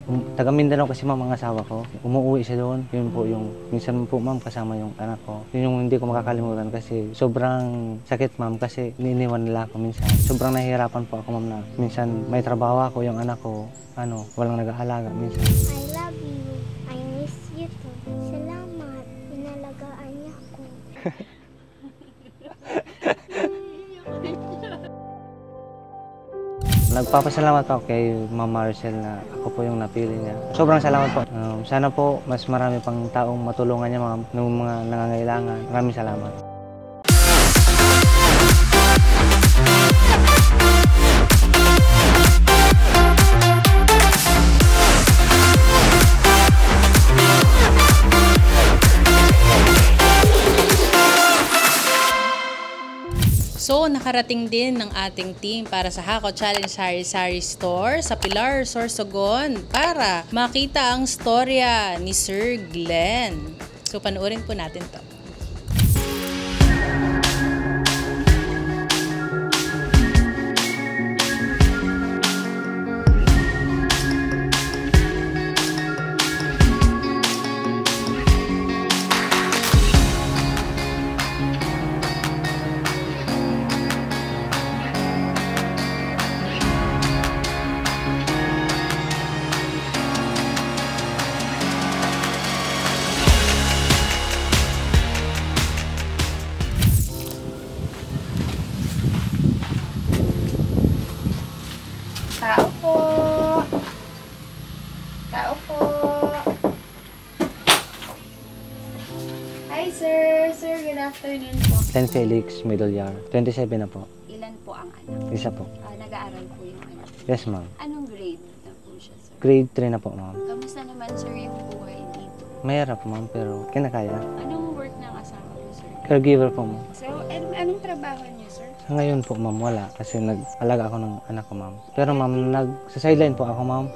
Taga Mindanao kasi ma'am ang asawa ko. Umuwi siya doon. Yun po yung, minsan po ma'am kasama yung anak ko. Yun yung hindi ko makakalimutan kasi sobrang sakit ma'am kasi iniwan nila ako minsan. Sobrang nahihirapan po ako ma'am na minsan may trabaho ako, yung anak ko, walang nag-aalaga minsan. I love you. I miss you too. Salamat. Inalagaan niya ako. Nagpapasalamat ako kay Ma'am Maricel na ako po yung napili niya. Sobrang salamat po. Sana po mas marami pang taong matulungan niya ma'am ng mga nangangailangan. Maraming salamat. So, nakarating din ng ating team para sa Hako Challenge Sari-Sari Store sa Pilar, Sorsogon para makita ang storya ni Sir Glenn. So, panoorin po natin to. Tao po. Tao po. Hi, sir. Sir, good afternoon po. Glenn Felix Medolyar, 27 na po. Ilan po ang anak? Isa po. Nag-aaral po yung anak. Yes ma'am. Anong grade na po siya, sir? Grade 3 na po ma'am. Kamusta naman, sir, yung buhay dito? Mahirap ma'am pero kinakaya. Anong work ng asawa ko, sir? Caregiver po ma'am. So, anong trabaho niyo, sir? Sa ngayon po ma'am wala kasi nag-alaga ako ng anak ko ma'am. Pero ma'am sa sideline po ako ma'am.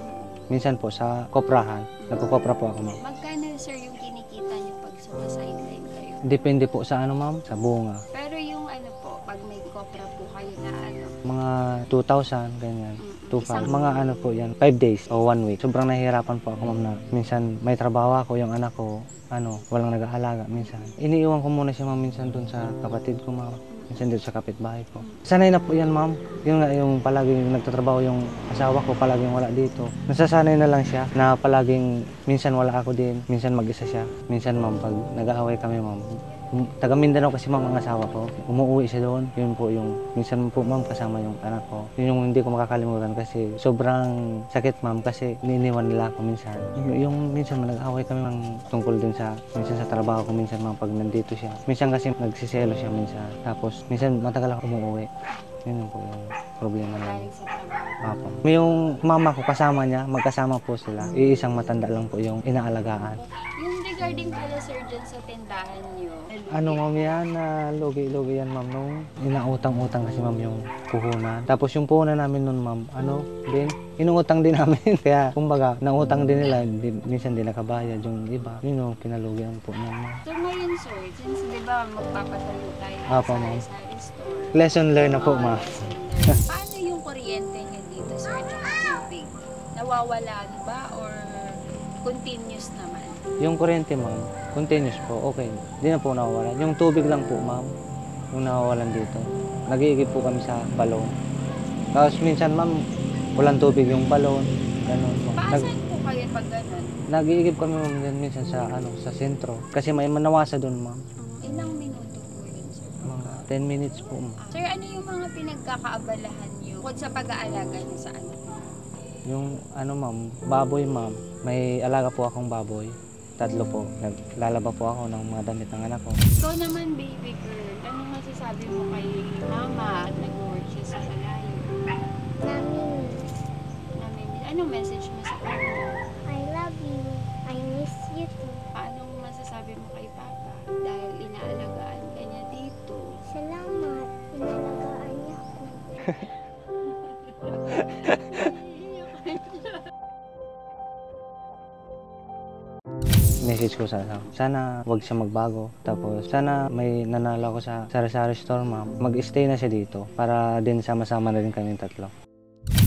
Minsan po sa koprahan. Nagko-kopra po ako ma'am. Magkano, sir, yung kinikita niyo pag sumasideline kayo? Depende po sa ma'am, sa bunga. Pero yung po, pag may kopra po kayo na Mga 2,000 ganyan. 2,500. Isang- Mga po yan, 5 days o 1 week. Sobrang nahihirapan po ako ma'am na minsan may trabaho ako, yung anak ko, walang nag-aalaga minsan. Iniiwan ko muna siya ma'am minsan dun sa kapatid ko ma'am. Minsan dito sa kapitbahay ko. Sanay na po yan ma'am. Yun nga yung palaging nagtatrabaho yung asawa ko, palaging wala dito. Nasasanay na lang siya na palaging minsan wala ako din, minsan mag-isa siya. Minsan ma'am pag nag-aaway kami ma'am, taga Mindanao kasi ma'am ang asawa ko. Umuwi siya doon. Yun po yung, minsan po ma'am kasama yung anak ko. Yun yung hindi ko makakalimutan kasi sobrang sakit ma'am kasi iniwan nila ako minsan. Yung minsan nag-away kami ma'am tungkol din sa, minsan sa trabaho ko minsan ma'am pag nandito siya. Minsan kasi nagsiselo siya minsan. Tapos minsan matagal ako umuwi. Yun po yung problema namin. galing sa trabaho. Apo. Yung mama ko kasama niya, magkasama po sila. Iisang matanda lang po yung inaalagaan. Yung regarding pala, sir, dyan sa tindahan niyo, Ma'am yan, lugi-lugi yan ma'am nung inautang-utang kasi ma'am yung puhunan. Tapos yung puhunan namin nun ma'am, din, inuutang din namin. Kaya kumbaga, nautang din nila, minsan din nakabayad yung iba. Yun yung kinalugian po niyan ma'am. So ngayon, sir, since di ba magpapatayo tayo Apo, sa ma'am. sari-sari store. Lesson learned na po ma'am. lesson learned. Paano yung kuryente niyo dito, sir, tsaka tubig? Nawawalan ba or continuous naman? Yung kuryente ma'am, continuous po, okay. Hindi na po nawawalan. Yung tubig lang po ma'am, yung nawawalan dito. Nag-iigib po kami sa balon. Tapos minsan ma'am, walang tubig yung balon. Ganun po. Paasan po kayo pag ganun? Nag-iigib kami ma'am yan minsan sa, sa sentro. Kasi may manawasa doon ma'am. Ilang minuto po yun, sir? Mga 10 minutes po ma'am. Sir, ano yung mga pinagkakaabalahan niyo kung sa pag-aalaga niyo sa anak? Yung ma'am, baboy ma'am. May alaga po akong baboy. 3 po. Naglalaba po ako ng mga damit ng anak ko. Ikaw naman, baby girl, anong masasabi mo kay mama at nag-work siya sa malayo? Anong message mo sa kanya? I love you. I miss you too. Anong masasabi mo kay papa? Dahil inaalagaan ka niya dito. Salamat. Inalagaan niya ako. Message ko sana wag siya magbago. Tapos sana may nanalo ako sa sari-sari store ma'am. Mag-stay na siya dito para din sama-sama na rin kami 3.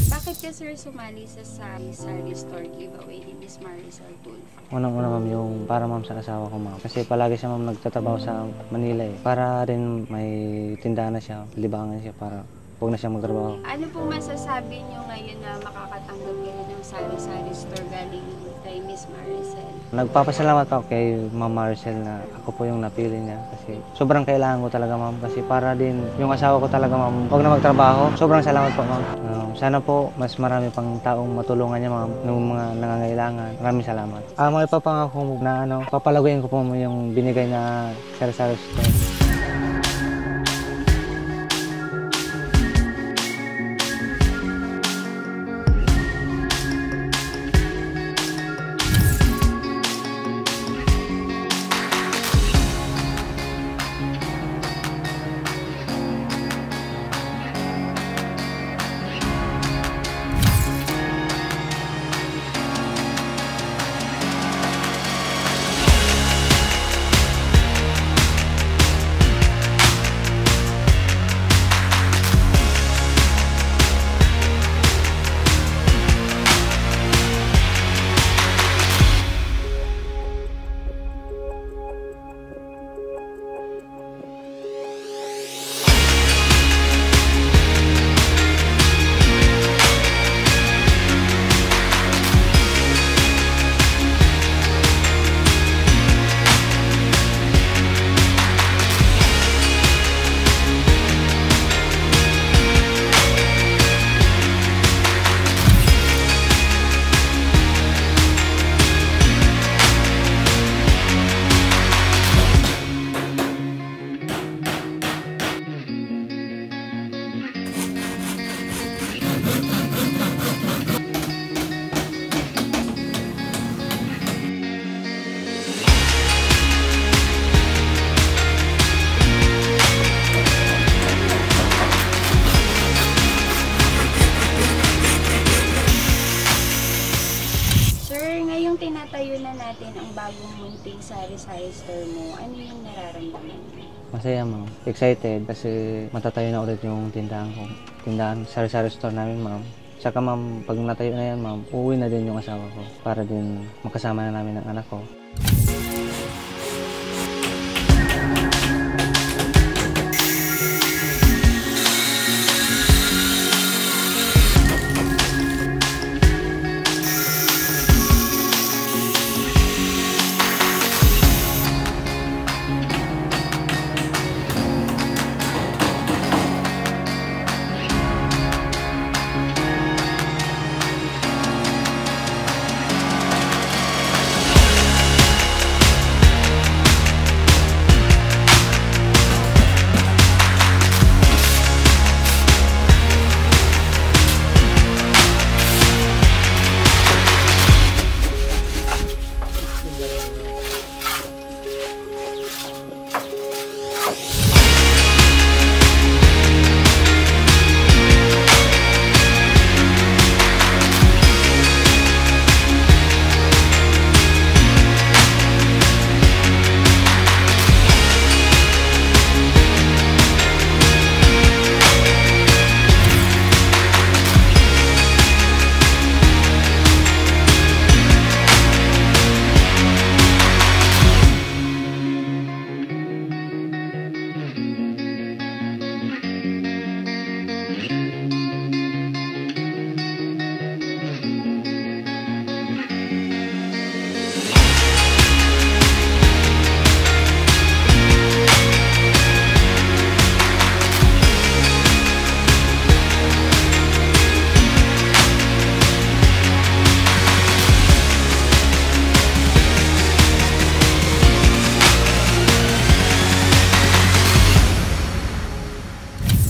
Bakit ka, sir, sumali sa sari-sari store giveaway Miss Maricel Tulfo? Unang-una ma'am yung para ma'am sa asawa ko ma'am. Kasi palagi siya ma'am nagtatrabaho sa Manila eh. Para rin may tindahan na siya, libangan siya para huwag na siya magtrabaho. Ano pong masasabi niyo ngayon na makakatanggap kayo ng sari-sari store galing kay Miss Maricel? Nagpapasalamat ako kay Ma'am Maricel na ako po yung napili niya kasi sobrang kailangan ko talaga ma'am kasi para din yung asawa ko talaga ma'am huwag na magtrabaho. Sobrang salamat po ma'am. Sana po mas marami pang taong matulungan niya ma'am ng mga nangangailangan. Maraming salamat. Mga ipapangako mo na papalaguin ko po yung binigay na sari-sari store. Tinatayo na natin ang bagong munting sari-sari store mo. Ano yung nararamdaman mo? Masaya ma'am. Excited kasi matatayo na ulit yung tindahan ko. Tindahan, sari-sari store namin ma'am. Saka ma'am, pag natayo na yan ma'am, uuwi na din yung asawa ko para din makasama na namin ang anak ko.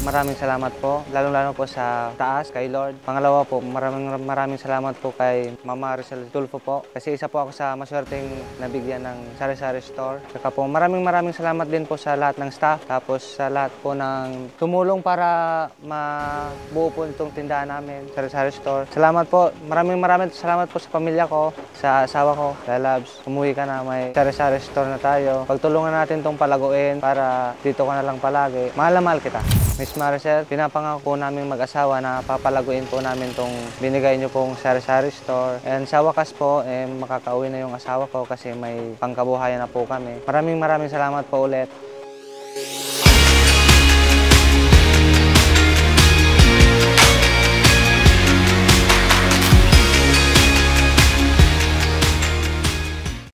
Maraming salamat po, lalong-lalo po sa taas, kay Lord. Pangalawa po, maraming salamat po kay Mama Maricel Tulfo po. Kasi isa po ako sa maswerteng nabigyan ng sari-sari store. Saka po, maraming salamat din po sa lahat ng staff. Tapos sa lahat po ng tumulong para mabuo po itong tindahan namin, sari-sari store. Salamat po, maraming salamat po sa pamilya ko, sa asawa ko, sa Labs. Umuwi ka na, may sari-sari store na tayo. Pagtulungan natin itong palaguin para dito ka na lang palagi. Mahal na mahal kita. Miss Maricel, pinapangako po namin mag-asawa na papalaguin po namin tong binigay niyo pong sari-sari store. And sa wakas po, makakauwi na yung asawa ko kasi may pangkabuhayan na po kami. Maraming salamat po ulit.